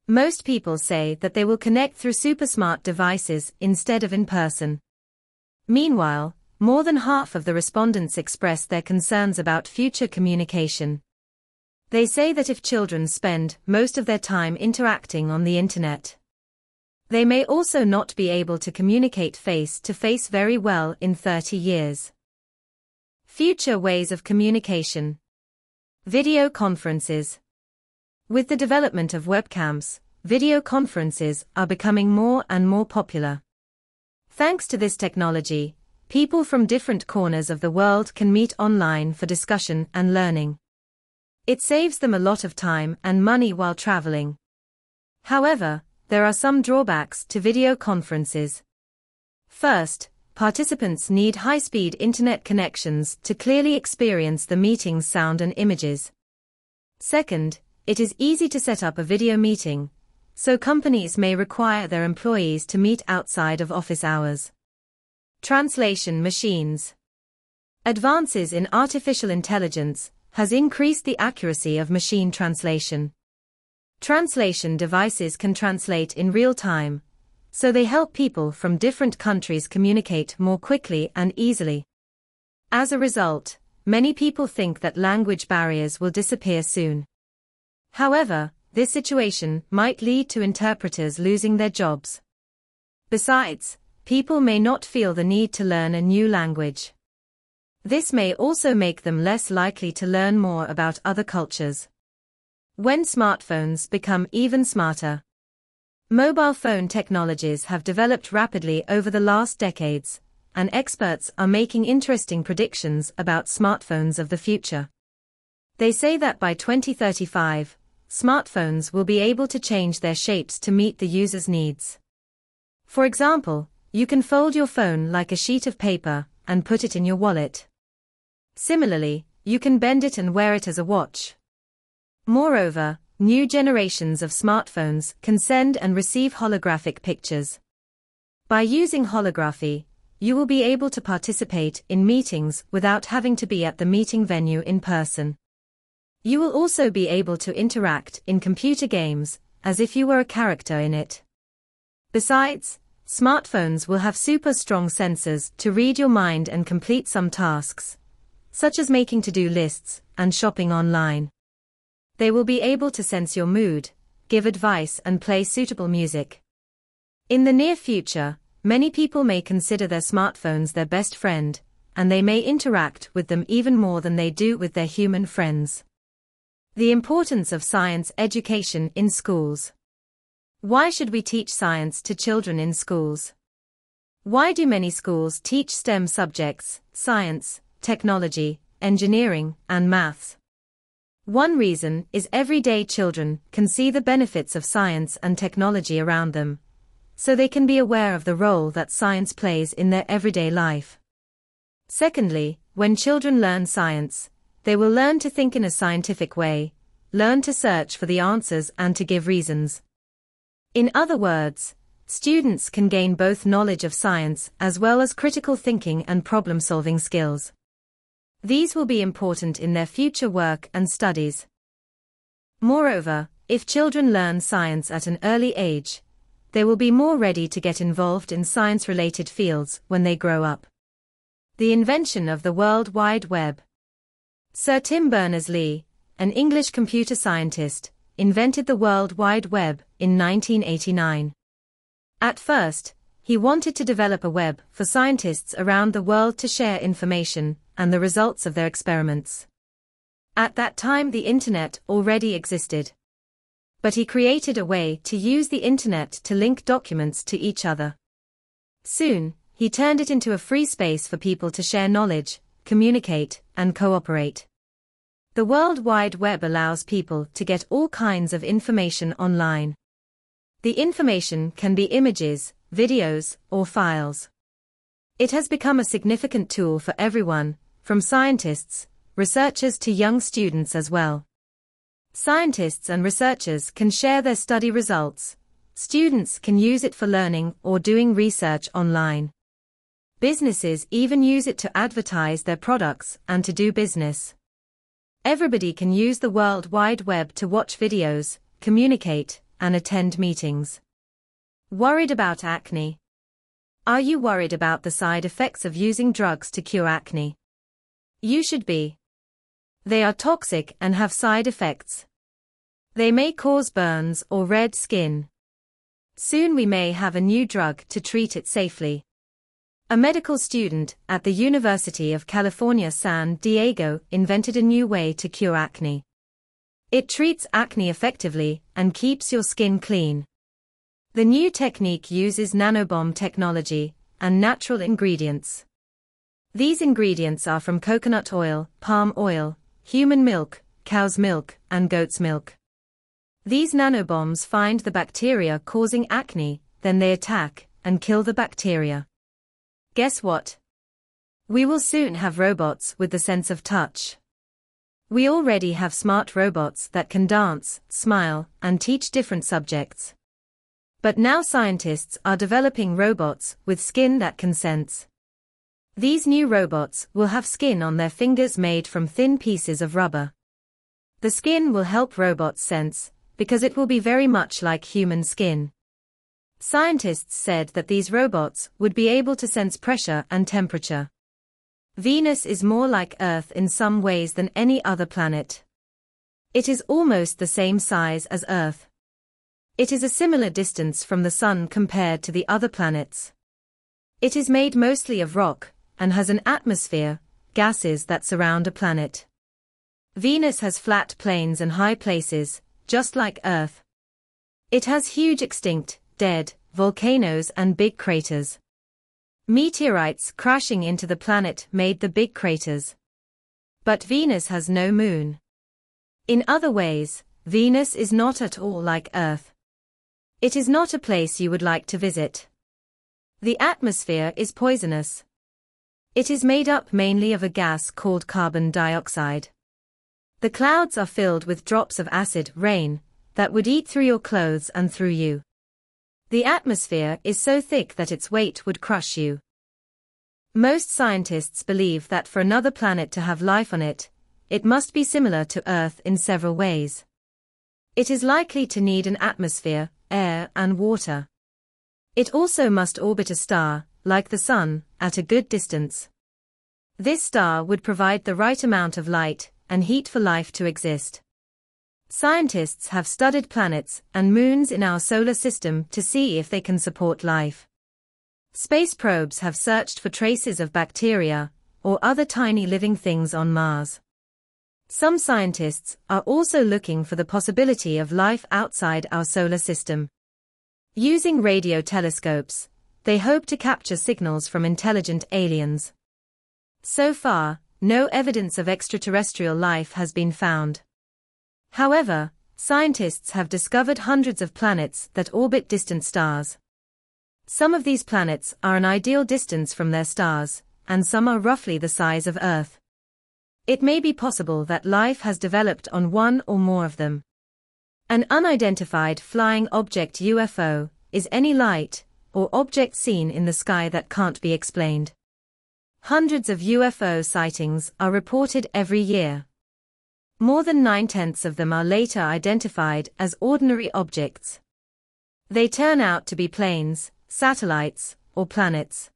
Most people say that they will connect through super smart devices instead of in person. Meanwhile, more than half of the respondents expressed their concerns about future communication. They say that if children spend most of their time interacting on the internet, they may also not be able to communicate face-to-face very well in 30 years. Future ways of communication. Video conferences. With the development of webcams, video conferences are becoming more and more popular. Thanks to this technology, people from different corners of the world can meet online for discussion and learning. It saves them a lot of time and money while traveling. However, there are some drawbacks to video conferences. First, participants need high-speed internet connections to clearly experience the meeting's sound and images. Second, it is easy to set up a video meeting, so companies may require their employees to meet outside of office hours. Translation machines. Advances in artificial intelligence has increased the accuracy of machine translation. Translation devices can translate in real time, so they help people from different countries communicate more quickly and easily. As a result, many people think that language barriers will disappear soon. However, this situation might lead to interpreters losing their jobs. Besides, people may not feel the need to learn a new language. This may also make them less likely to learn more about other cultures. When smartphones become even smarter. Mobile phone technologies have developed rapidly over the last decades, and experts are making interesting predictions about smartphones of the future. They say that by 2035, smartphones will be able to change their shapes to meet the user's needs. For example, you can fold your phone like a sheet of paper and put it in your wallet. Similarly, you can bend it and wear it as a watch. Moreover, new generations of smartphones can send and receive holographic pictures. By using holography, you will be able to participate in meetings without having to be at the meeting venue in person. You will also be able to interact in computer games, as if you were a character in it. Besides, smartphones will have super strong sensors to read your mind and complete some tasks, such as making to-do lists and shopping online. They will be able to sense your mood, give advice and play suitable music. In the near future, many people may consider their smartphones their best friend, and they may interact with them even more than they do with their human friends. The importance of science education in schools. Why should we teach science to children in schools? Why do many schools teach STEM subjects, science, technology, engineering, and maths? One reason is everyday children can see the benefits of science and technology around them, so they can be aware of the role that science plays in their everyday life. Secondly, when children learn science, they will learn to think in a scientific way, learn to search for the answers and to give reasons. In other words, students can gain both knowledge of science as well as critical thinking and problem-solving skills. These will be important in their future work and studies. Moreover, if children learn science at an early age, they will be more ready to get involved in science-related fields when they grow up. The invention of the World Wide Web. Sir Tim Berners-Lee, an English computer scientist, invented the World Wide Web in 1989. At first, he wanted to develop a web for scientists around the world to share information and the results of their experiments. At that time the internet already existed. But he created a way to use the internet to link documents to each other. Soon, he turned it into a free space for people to share knowledge, communicate, and cooperate. The World Wide Web allows people to get all kinds of information online. The information can be images, videos, or files. It has become a significant tool for everyone, from scientists, researchers to young students as well. Scientists and researchers can share their study results. Students can use it for learning or doing research online. Businesses even use it to advertise their products and to do business. Everybody can use the World Wide Web to watch videos, communicate, and attend meetings. Worried about acne? Are you worried about the side effects of using drugs to cure acne? You should be. They are toxic and have side effects. They may cause burns or red skin. Soon we may have a new drug to treat it safely. A medical student at the University of California, San Diego, invented a new way to cure acne. It treats acne effectively and keeps your skin clean. The new technique uses nanobomb technology and natural ingredients. These ingredients are from coconut oil, palm oil, human milk, cow's milk, and goat's milk. These nanobombs find the bacteria causing acne, then they attack and kill the bacteria. Guess what? We will soon have robots with the sense of touch. We already have smart robots that can dance, smile, and teach different subjects. But now scientists are developing robots with skin that can sense. These new robots will have skin on their fingers made from thin pieces of rubber. The skin will help robots sense, because it will be very much like human skin. Scientists said that these robots would be able to sense pressure and temperature. Venus is more like Earth in some ways than any other planet. It is almost the same size as Earth. It is a similar distance from the Sun compared to the other planets. It is made mostly of rock, and has an atmosphere, gases that surround a planet. Venus has flat plains and high places, just like Earth. It has huge extinct, dead, volcanoes and big craters. Meteorites crashing into the planet made the big craters. But Venus has no moon. In other ways, Venus is not at all like Earth. It is not a place you would like to visit. The atmosphere is poisonous. It is made up mainly of a gas called carbon dioxide. The clouds are filled with drops of acid rain that would eat through your clothes and through you. The atmosphere is so thick that its weight would crush you. Most scientists believe that for another planet to have life on it, it must be similar to Earth in several ways. It is likely to need an atmosphere, air, and water. It also must orbit a star, like the Sun, at a good distance. This star would provide the right amount of light and heat for life to exist. Scientists have studied planets and moons in our solar system to see if they can support life. Space probes have searched for traces of bacteria or other tiny living things on Mars. Some scientists are also looking for the possibility of life outside our solar system. Using radio telescopes, they hope to capture signals from intelligent aliens. So far, no evidence of extraterrestrial life has been found. However, scientists have discovered hundreds of planets that orbit distant stars. Some of these planets are an ideal distance from their stars, and some are roughly the size of Earth. It may be possible that life has developed on one or more of them. An unidentified flying object UFO is any light or object seen in the sky that can't be explained. Hundreds of UFO sightings are reported every year. More than 9/10 of them are later identified as ordinary objects. They turn out to be planes, satellites, or planets.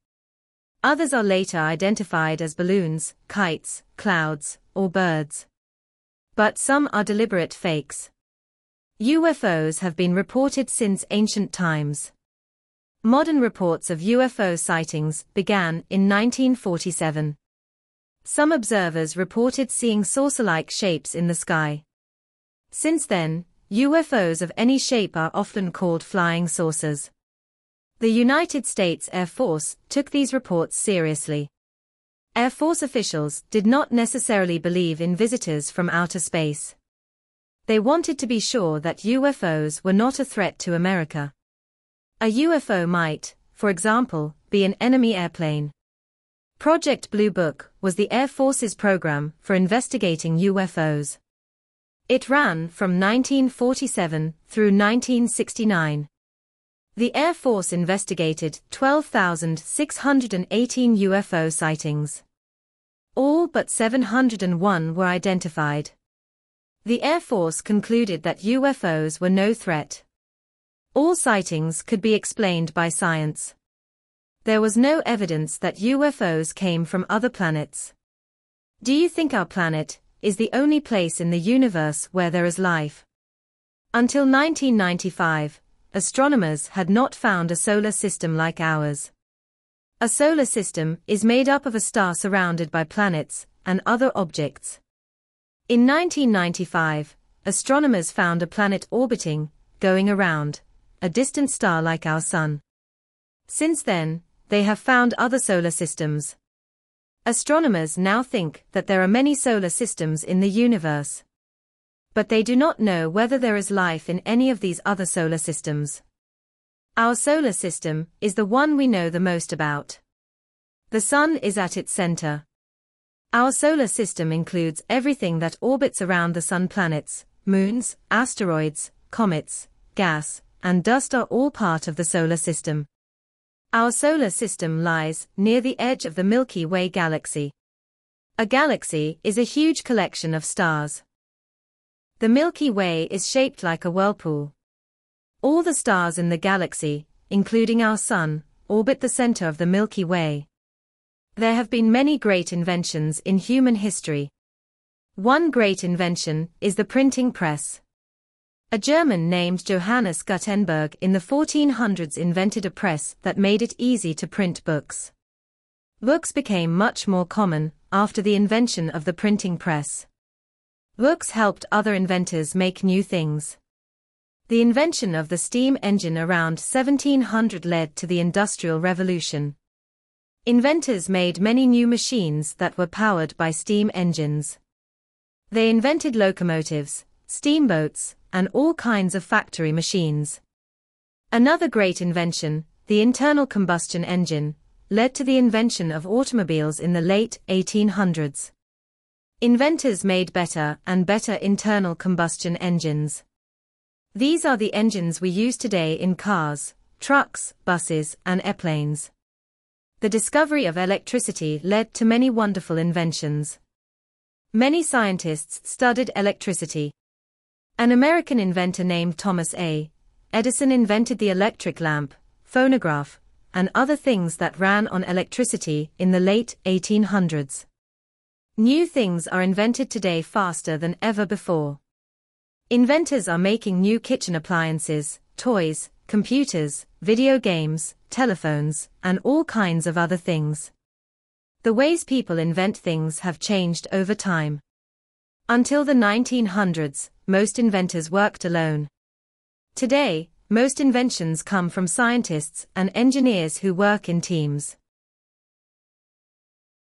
Others are later identified as balloons, kites, clouds, or birds. But some are deliberate fakes. UFOs have been reported since ancient times. Modern reports of UFO sightings began in 1947. Some observers reported seeing saucer-like shapes in the sky. Since then, UFOs of any shape are often called flying saucers. The United States Air Force took these reports seriously. Air Force officials did not necessarily believe in visitors from outer space. They wanted to be sure that UFOs were not a threat to America. A UFO might, for example, be an enemy airplane. Project Blue Book was the Air Force's program for investigating UFOs. It ran from 1947 through 1969. The Air Force investigated 12,618 UFO sightings. All but 701 were identified. The Air Force concluded that UFOs were no threat. All sightings could be explained by science. There was no evidence that UFOs came from other planets. Do you think our planet is the only place in the universe where there is life? Until 1995, astronomers had not found a solar system like ours. A solar system is made up of a star surrounded by planets and other objects. In 1995, astronomers found a planet orbiting, going around, a distant star like our Sun. Since then, they have found other solar systems. Astronomers now think that there are many solar systems in the universe. But they do not know whether there is life in any of these other solar systems. Our solar system is the one we know the most about. The Sun is at its center. Our solar system includes everything that orbits around the Sun. Planets, moons, asteroids, comets, gas, and dust are all part of the solar system. Our solar system lies near the edge of the Milky Way galaxy. A galaxy is a huge collection of stars. The Milky Way is shaped like a whirlpool. All the stars in the galaxy, including our Sun, orbit the center of the Milky Way. There have been many great inventions in human history. One great invention is the printing press. A German named Johannes Gutenberg in the 1400s invented a press that made it easy to print books. Books became much more common after the invention of the printing press. Books helped other inventors make new things. The invention of the steam engine around 1700 led to the Industrial Revolution. Inventors made many new machines that were powered by steam engines. They invented locomotives, steamboats, and all kinds of factory machines. Another great invention, the internal combustion engine, led to the invention of automobiles in the late 1800s. Inventors made better and better internal combustion engines. These are the engines we use today in cars, trucks, buses, and airplanes. The discovery of electricity led to many wonderful inventions. Many scientists studied electricity. An American inventor named Thomas A. Edison invented the electric lamp, phonograph, and other things that ran on electricity in the late 1800s. New things are invented today faster than ever before. Inventors are making new kitchen appliances, toys, computers, video games, telephones, and all kinds of other things. The ways people invent things have changed over time. Until the 1900s, most inventors worked alone. Today, most inventions come from scientists and engineers who work in teams.